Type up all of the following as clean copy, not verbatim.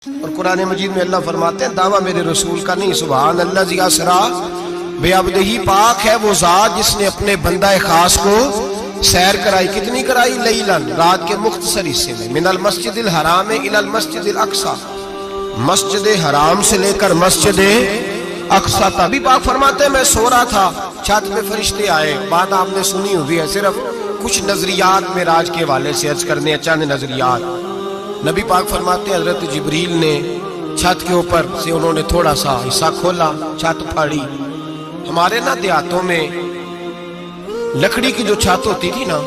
اور قرآن مجید میں اللہ فرماتے ہیں دعویٰ میرے رسول کا نہیں، سبحان اللہ زی اسرا بے عبدہی، پاک ہے وہ ذات جس نے اپنے بندہ خاص کو سیر کرائی۔ کتنی کرائی؟ لیلن، رات کے مختصر حصے میں، من المسجد الحرام الی المسجد الاقصی، مسجد حرام سے لے کر مسجد اقصی تک۔ ابھی پاک فرماتے ہیں میں سو رہا تھا، چھت پہ فرشتے آئے، بات آپ نے سنی ہوئی ہے، صرف کچھ نظریات معراج کے حوالے سے عرض کرنے ہیں، چند نظریات۔ نبی پاک فرماتے ہیں حضرت جبریل نے چھت کے اوپر سے انہوں نے تھوڑا سا حصہ کھولا، چھت پھاڑی۔ ہمارے نا دیہاتوں میں لکڑی کی جو چھت ہوتی تھی نا،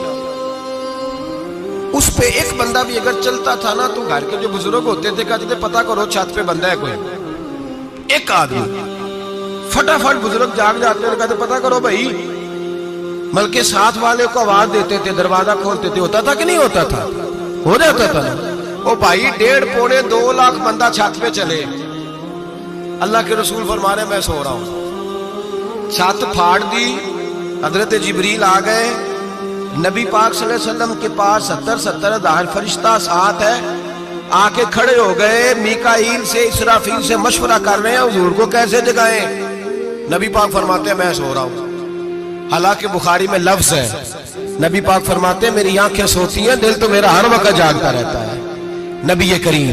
اس پہ ایک بندہ بھی اگر چلتا تھا نا تو گھر کے جو بزرگ ہوتے تھے کہتے تھے پتہ کرو چھت پہ بندہ ہے کوئی۔ ایک آدمی فٹافٹ بزرگ جاگ جاتے ہیں، کہتے پتہ کرو بھائی، بلکہ ساتھ والے کو آواز دیتے تھے، دروازہ کھولتے تھے۔ ہوتا تھا کہ نہیں ہوتا تھا؟ ہو جاتا تھا نا۔ او بھائی 1.5 پونے 2 لاکھ بندہ چھت پہ چلے، اللہ کے رسول فرما رہے میں سو رہا ہوں، چھت پھاڑ دی، حضرت جبریل آ گئے، نبی پاک صلی اللہ علیہ وسلم کے پاس 70 ہزار فرشتہ ساتھ ہے، آ کے کھڑے ہو گئے، میکائیل سے اسرافیل سے مشورہ کر رہے ہیں حضور کو کیسے جگائیں۔ نبی پاک فرماتے ہیں میں سو رہا ہوں۔ حالانکہ بخاری میں لفظ ہے، نبی پاک فرماتے ہیں میری آنکھیں سوتی ہیں، دل تو میرا ہر وقت جاگتا رہتا ہے۔ نبی کریم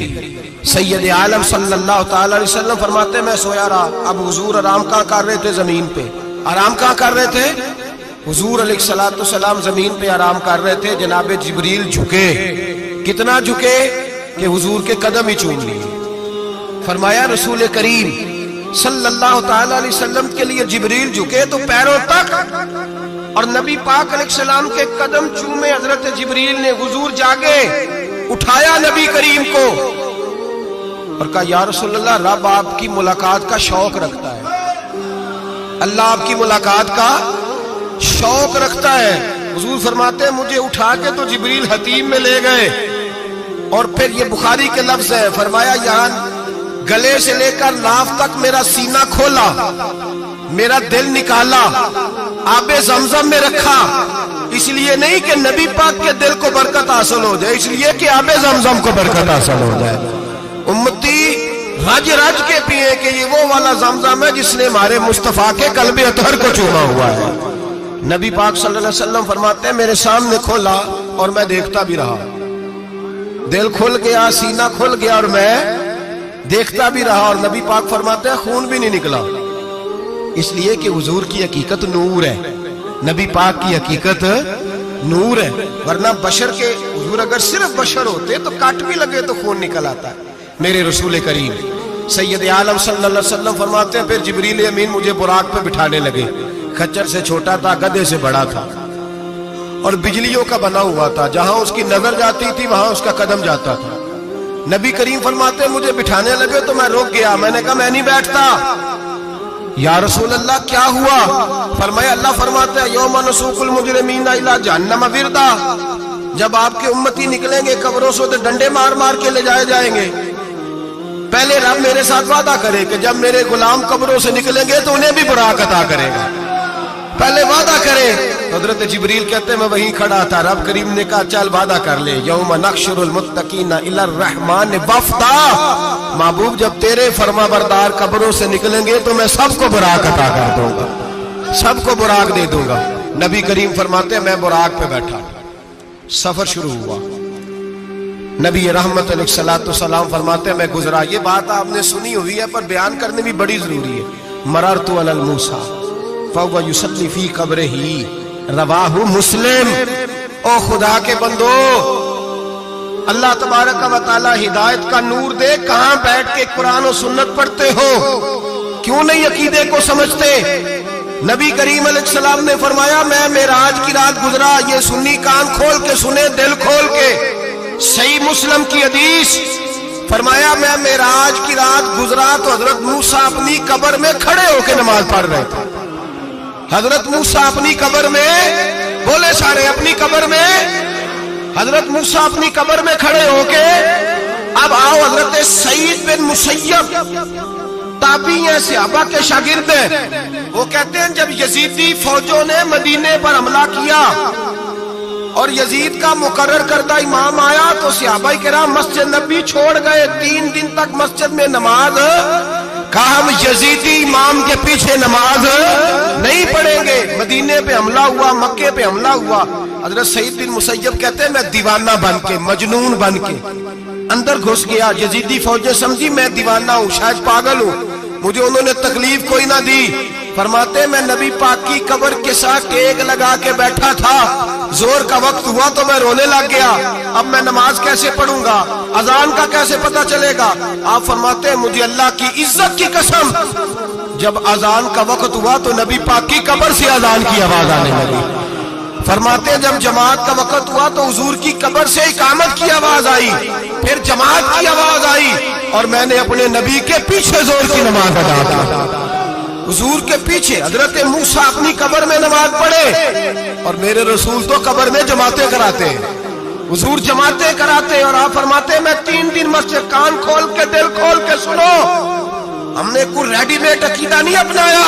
سید عالم صلی اللہ تعالی علیہ وسلم فرماتے ہیں میں سویا رہا۔ اب حضور آرام کہاں کر رہے تھے؟ زمین پہ۔ آرام کہاں کر رہے تھے؟ حضور علیہ السلام زمین پہ آرام کر رہے تھے، جناب جبریل جھکے، کتنا جھکے کہ حضور کے قدم ہی چوم لیے۔ فرمایا رسول کریم صلی اللہ تعالی علیہ وسلم کے لیے جبریل جھکے تو پیروں تک، اور نبی پاک علیہ السلام کے قدم چومے حضرت جبریل نے۔ حضور جاگے، اٹھایا نبی کریم کو اور کہا یا رسول اللہ، رب آپ کی ملاقات کا شوق رکھتا ہے، اللہ آپ کی ملاقات کا شوق رکھتا ہے۔ حضور فرماتے ہیں مجھے اٹھا کے تو جبریل حتیم میں لے گئے، اور پھر یہ بخاری کے لفظ ہے، فرمایا یہاں گلے سے لے کر ناف تک میرا سینہ کھولا، میرا دل نکالا، آب زمزم میں رکھا، اس لیے نہیں کہ نبی پاک کے دل کو برکت حاصل ہو جائے، اس لیے کہ آب زمزم کو برکت حاصل ہو جائے۔ امتی رج رج کے پیئے کہ یہ وہ والا زمزم ہے جس نے ہمارے مصطفیٰ کے قلب اطہر کو چوما ہوا ہے۔ نبی پاک صلی اللہ علیہ وسلم فرماتے ہیں میرے سامنے کھولا اور میں دیکھتا بھی رہا، دل کھل گیا، سینہ کھل گیا اور میں دیکھتا بھی رہا، اور نبی پاک فرماتے ہیں خون بھی نہیں نکلا، اس لیے کہ حضور کی حقیقت نور ہے، نبی پاک کی حقیقت نور ہے۔ ورنہ بشر کے حضور اگر صرف بشر ہوتے تو کٹ بھی لگے تو خون نکل آتا ہے۔ میرے رسول کریم سید عالم صلی اللہ علیہ وسلم فرماتے ہیں پھر جبریل امین مجھے براق پہ بٹھانے لگے، خچر سے چھوٹا تھا، گدھے سے بڑا تھا، اور بجلیوں کا بنا ہوا تھا، جہاں اس کی نظر جاتی تھی وہاں اس کا قدم جاتا تھا۔ نبی کریم فرماتے ہیں مجھے بٹھانے لگے تو میں رک گیا، میں نے کہا میں نہیں بیٹھتا۔ یا رسول اللہ کیا ہوا؟ فرمایا اللہ فرماتے ہیں یوم نسوق المجرمین الی جہنم وردا، جب آپ کے امتی نکلیں گے قبروں سے تو ڈنڈے مار مار کے لے جائے جائیں گے۔ پہلے رب میرے ساتھ وعدہ کرے کہ جب میرے غلام قبروں سے نکلیں گے تو انہیں بھی براق عطا کرے گا، پہلے وعدہ کرے۔ حضرت جبریل کہتے ہیں میں وہیں کھڑا تھا، رب کریم نے کہا چل وعدہ کر لے، یوم نحشر المتقین الی الرحمن وفدا، محبوب جب تیرے فرما بردار قبروں سے نکلیں گے تو میں سب کو براق عطا کر دوں گا، سب کو براق دے دوں گا۔ نبی کریم فرماتے ہیں میں براق پہ بیٹھا، سفر شروع ہوا، نبی رحمت علیہ السلام فرماتے ہیں میں گزرا۔ یہ بات آپ نے سنی ہوئی ہے پر بیان کرنے بھی بڑی ضروری ہے۔ مررت علی الموسیٰ فہو یصلی فی قبرہ، رواہ مسلم۔ او خدا کے بندو، اللہ تبارک و تعالی ہدایت کا نور دے، کہاں بیٹھ کے قرآن و سنت پڑھتے ہو؟ کیوں نہیں عقیدے کو سمجھتے؟ نبی کریم علیہ السلام نے فرمایا میں معراج کی رات گزرا، یہ سنی کان کھول کے سنے، دل کھول کے، صحیح مسلم کی حدیث۔ فرمایا میں معراج کی رات گزرا تو حضرت موسیٰ اپنی قبر میں کھڑے ہو کے نماز پڑھ رہے تھے۔ حضرت موسیٰ اپنی قبر میں، بولے سارے اپنی قبر میں، حضرت موسیٰ اپنی قبر میں کھڑے ہو کے۔ اب آؤ حضرت سعید بن مسیب تابعی ہیں، صحابہ کے شاگرد ہیں، وہ کہتے ہیں جب یزیدی فوجوں نے مدینے پر حملہ کیا اور یزید کا مقرر کردہ امام آیا تو صحابہ کرام مسجد نبی چھوڑ گئے، 3 دن تک مسجد میں نماز، کہا ہم یزیدی امام کے پیچھے نماز نہیں پڑھیں گے۔ مدینے پہ حملہ ہوا، مکے پہ حملہ ہوا، حضرت سعید بن مسیب کہتے ہیں میں دیوانہ بن کے، مجنون بن کے اندر گھس گیا۔ یزیدی فوجیں سمجھی میں دیوانہ ہوں، شاید پاگل ہوں، مجھے انہوں نے تکلیف کوئی نہ دی۔ فرماتے ہیں میں نبی پاک کی قبر کے ساتھ ٹیک لگا کے بیٹھا تھا، زور کا وقت ہوا تو میں رونے لگ گیا، اب میں نماز کیسے پڑھوں گا، اذان کا کیسے پتہ چلے گا۔ آپ فرماتے ہیں مجھے اللہ کی عزت کی قسم، جب اذان کا وقت ہوا تو نبی پاک کی قبر سے اذان کی آواز آنے لگی۔ فرماتے ہیں جب جماعت کا وقت ہوا تو حضور کی قبر سے اقامت کی آواز آئی، پھر جماعت کی آواز آئی، اور میں نے اپنے نبی کے پیچھے زور کی نماز ادا کی۔ حضور کے پیچھے حضرت موسیٰ اپنی قبر میں نماز پڑھے، اور میرے رسول تو قبر میں جماعتیں کراتے ہیں، حضور جماعتیں کراتے ہیں۔ اور آپ فرماتے ہیں میں 3 دن مسجد، کان کھول کے دل کھول کے سنو، ہم نے کوئی ریڈی میڈ عقیدہ نہیں اپنایا،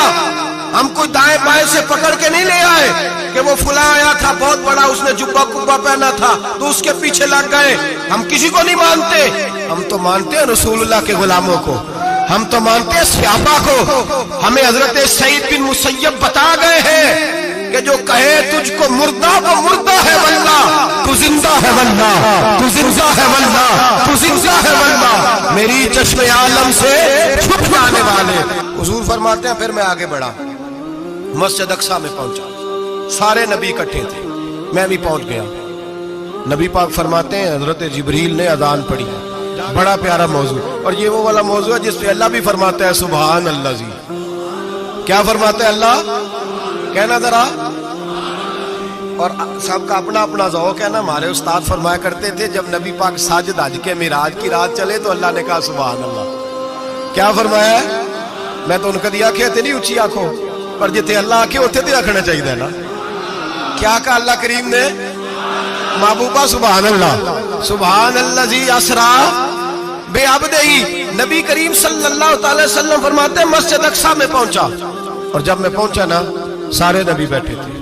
ہم کوئی دائیں بائیں سے پکڑ کے نہیں لے آئے کہ وہ فلاں آیا تھا بہت بڑا، اس نے جبہ کبہ پہنا تھا تو اس کے پیچھے لگ گئے۔ ہم کسی کو نہیں مانتے، ہم تو مانتے ہیں رسول اللہ کے غلاموں کو، ہم تو مانتے ہیں صحابہ کو۔ ہمیں حضرت سعید بن مسیب بتا گئے ہیں کہ جو کہے تجھ کو مردہ وہ مردہ ہے واللہ، تو زندہ ہے واللہ، تو زندہ ہے واللہ، تو زندہ ہے واللہ، میری چشم عالم سے چھپ جانے والے۔ حضور فرماتے ہیں پھر میں آگے بڑھا، مسجد اقصی میں پہنچا، سارے نبی اکٹھے تھے، میں بھی پہنچ گیا۔ نبی پاک فرماتے ہیں حضرت جبریل نے اذان پڑھی، بڑا پیارا موضوع، اور یہ وہ والا موضوع ہے جس پہ اللہ بھی فرماتا ہے سبحان اللہ جی۔ کیا فرماتا ہے اللہ؟ کہنا ذرا، اور سب کا اپنا اپنا ذوق ہے نا۔ ہمارے استاد فرمایا کرتے تھے جب نبی پاک ساجد حج کے معراج کی رات چلے تو اللہ نے کہا سبحان اللہ۔ کیا فرمایا ہے؟ میں تو ان کا دیا کہتے نہیں اچھی آنکھوں پر جتنے اللہ آنکھیں ہوتے تھے رکھنا چاہیے نا۔ کیا کہا اللہ کریم نے؟ محبوبہ سبحان اللہ، سبحان اللہ جی اسرا بے عبدہی۔ نبی کریم صلی اللہ تعالی وسلم فرماتے ہیں مسجد اقصی میں پہنچا، اور جب میں پہنچا نا سارے نبی بیٹھے تھے۔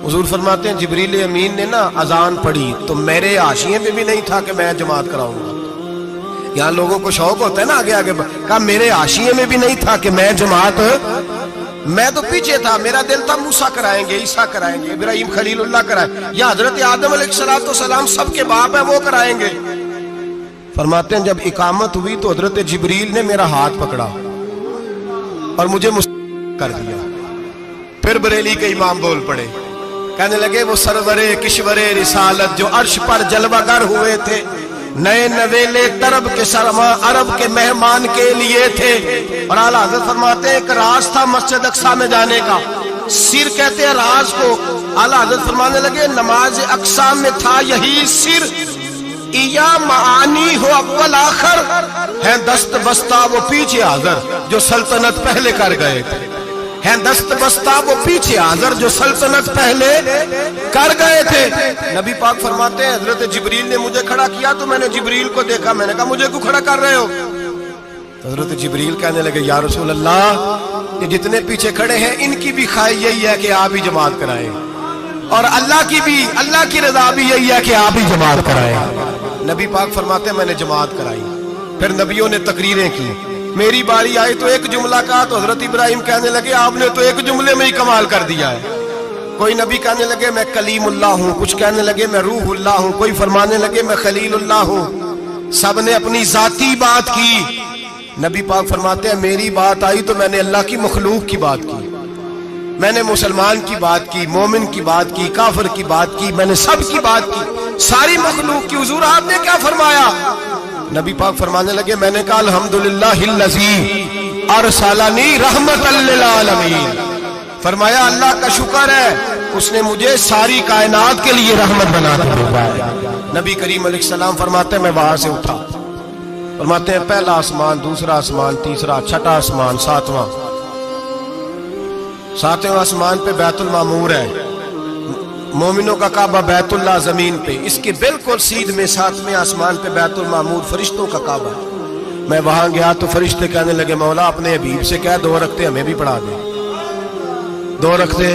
حضور فرماتے ہیں جبریل امین نے نا اذان پڑھی تو میرے حاشیے میں بھی نہیں تھا کہ میں جماعت کراؤں گا۔ یہاں لوگوں کو شوق ہوتا ہے نا آگے آگے، کہا میرے حاشیے میں بھی نہیں تھا کہ میں جماعت، میں تو پیچھے تھا، میرا دل تھا موسیٰ کرائیں گے، عیسیٰ کرائیں گے، ابراہیم خلیل اللہ کرائیں، یا حضرت آدم علیہ السلام سب کے باپ ہیں وہ کرائیں گے۔ فرماتے ہیں جب اقامت ہوئی تو حضرت جبریل نے میرا ہاتھ پکڑا اور مجھے کر دیا۔ پھر بریلی کے امام بول پڑے، کہنے لگے وہ سرور کشور رسالت جو عرش پر جلوہ گر ہوئے تھے، نئے نویلے طرب کے سرما عرب کے مہمان کے لیے تھے۔ اور اعلیٰ حضرت فرماتے ہیں ایک راز تھا مسجد اقصی میں جانے کا، سر کہتے ہیں راز کو۔ اعلیٰ حضرت فرمانے لگے نماز اقصی میں تھا یہی سر، یا معانی ہو اول آخر، ہیں دست بستہ وہ پیچھے حاضر جو سلطنت پہلے کر گئے تھے، ہیں دست بستہ وہ پیچھے حاضر جو سلطنت پہلے کر گئے تھے۔ نبی پاک فرماتے ہیں حضرت جبریل نے مجھے کھڑا کیا تو میں نے جبریل کو دیکھا، میں نے کہا مجھے کیوں کھڑا کر رہے ہو؟ حضرت جبریل کہنے لگے یا رسول اللہ یہ جتنے پیچھے کھڑے ہیں ان کی بھی خواہش یہی ہے کہ آپ ہی جماعت کرائیں، اور اللہ کی رضا بھی یہی ہے کہ آپ ہی جماعت کرائیں۔ نبی پاک فرماتے ہیں میں نے جماعت کرائی، پھر نبیوں نے تقریریں کی، میری باری آئی تو ایک جملہ کہا تو حضرت ابراہیم کہنے لگے آپ نے تو ایک جملے میں ہی کمال کر دیا ہے۔ کوئی نبی کہنے لگے میں کلیم اللہ ہوں، کچھ کہنے لگے میں روح اللہ ہوں، کوئی فرمانے لگے میں خلیل اللہ ہوں، سب نے اپنی ذاتی بات کی۔ نبی پاک فرماتے ہیں میری بات آئی تو میں نے اللہ کی مخلوق کی بات کی، میں نے مسلمان کی بات کی، مومن کی بات کی، کافر کی بات کی، میں نے سب کی بات کی، ساری مخلوق کی۔ حضور آپ نے کیا فرمایا؟ نبی پاک فرمانے لگے میں نے کہا الحمدللہ الذی ارسلنی رحمت للعالمین، فرمایا اللہ کا شکر ہے اس نے مجھے ساری کائنات کے لیے رحمت بنا کر بھیجا ہے۔ نبی کریم علیہ السلام فرماتے ہیں میں وہاں سے اٹھا، فرماتے ہیں پہلا آسمان، دوسرا آسمان، تیسرا، چھٹا آسمان، ساتواں آسمان پہ بیت المعمور ہے، مومنوں کا کعبہ بیت اللہ زمین پہ، اس کے بالکل سیدھ میں 7ویں آسمان پہ بیت المعمور فرشتوں کا کعبہ ہے۔ میں وہاں گیا تو فرشتے کہنے لگے مولا اپنے حبیب سے کہہ 2 رکعتیں ہمیں بھی پڑھا دے، 2 رکعتیں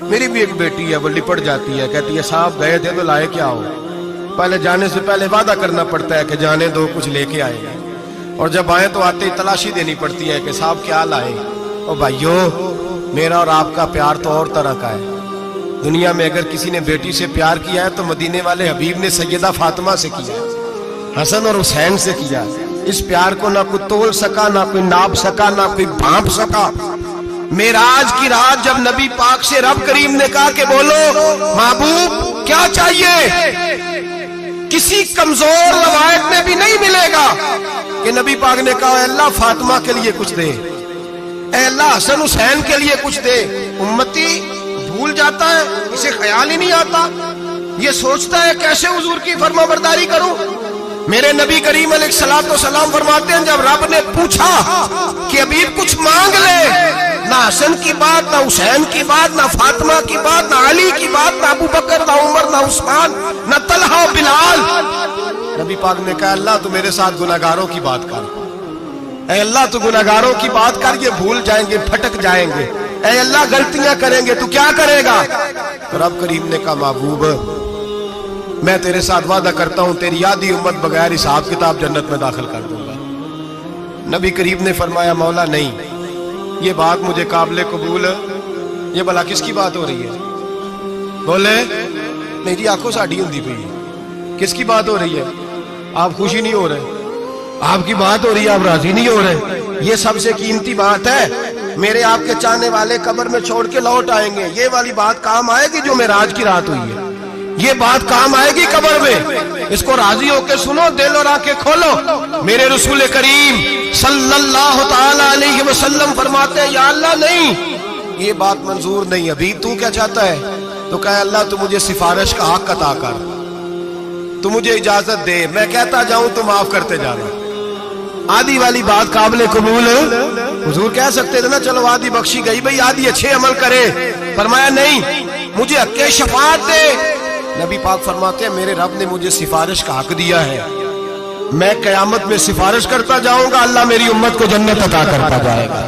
میری بھی ایک بیٹی ہے وہ لپٹ جاتی ہے, کہتی ہے صاحب گئے تھے تو لائے کیا ہو. پہلے جانے سے پہلے وعدہ کرنا پڑتا ہے کہ جانے دو کچھ لے کے آئے گا, اور جب آئے تو آتے ہی تلاشی دینی پڑتی ہے کہ صاحب کیا لائے. اور بھائیو میرا اور آپ کا پیار تو اور طرح کا ہے. دنیا میں اگر کسی نے بیٹی سے پیار کیا ہے تو مدینے والے حبیب نے سیدہ فاطمہ سے کیا, حسن اور حسین سے کیا. اس پیار کو نہ کوئی تول سکا, نہ کوئی ناپ سکا, نہ کوئی بھانپ سکا. معراج کی رات جب نبی پاک سے رب کریم نے کہا کہ بولو محبوب کیا چاہیے, کسی کمزور روایت میں بھی نہیں ملے گا کہ نبی پاک نے کہا اے اللہ فاطمہ کے لیے کچھ دے, اے اللہ حسن حسین کے لیے کچھ دے. امتی بھول جاتا ہے, اسے خیال ہی نہیں آتا, یہ سوچتا ہے کیسے حضور کی فرما برداری کروں. میرے نبی کریم علیہ الصلوۃ والسلام فرماتے ہیں جب رب نے پوچھا کہ ابھی کچھ مانگ لے, نہ حسن کی بات, نہ حسین کی بات, نہ فاطمہ کی بات, نہ علی کی بات, نہ ابو بکر, نہ عمر, نہ عثمان, نہ طلحہ و بلال. نبی پاک نے کہا اللہ تو میرے ساتھ گناہگاروں کی بات کر, اے اللہ تو گناہگاروں کی بات کر, یہ بھول جائیں گے, پھٹک جائیں گے. اے اللہ غلطیاں کریں گے تو کیا کرے گا. تو رب کریم نے کہا محبوب میں تیرے ساتھ وعدہ کرتا ہوں تیری آدھی امت بغیر حساب کتاب جنت میں داخل کر دوں گا. نبی کریم نے فرمایا مولا نہیں, یہ بات مجھے قابل قبول, یہ بھلا کس کی بات ہو رہی ہے. بولے میری آنکھوں ساڑھی ہوندی پئی, کس کی بات ہو رہی ہے. آپ خوشی نہیں ہو رہے, آپ کی بات ہو رہی ہے, آپ راضی نہیں ہو رہے. یہ سب سے قیمتی بات ہے. میرے آپ کے چاہنے والے قبر میں چھوڑ کے لوٹ آئیں گے, یہ والی بات کام آئے گی جو معراج کی رات ہوئی ہے, یہ بات کام آئے گی قبر میں. اس کو راضی ہو کے سنو, دل اور آنکھیں کھولو. میرے رسول کریم صلی اللہ تعالی علیہ وسلم فرماتے ہیں یا اللہ نہیں, یہ بات منظور نہیں. ابھی تو کیا چاہتا ہے. تو کہا اللہ تو مجھے سفارش کا حق عطا کر, تو مجھے اجازت دے, میں کہتا جاؤں تو معاف کرتے جانا. آدھی والی بات قابل قبول, حضور کہہ سکتے تھے نا چلو آدھی بخشی گئی بھئی آدھی اچھے عمل کرے. فرمایا نہیں, مجھے حق شفاعت دے. نبی پاک فرماتے ہیں میرے رب نے مجھے سفارش کا حق دیا ہے, میں قیامت میں سفارش کرتا جاؤں گا, اللہ میری امت کو جنت عطا کرتا جائے گا.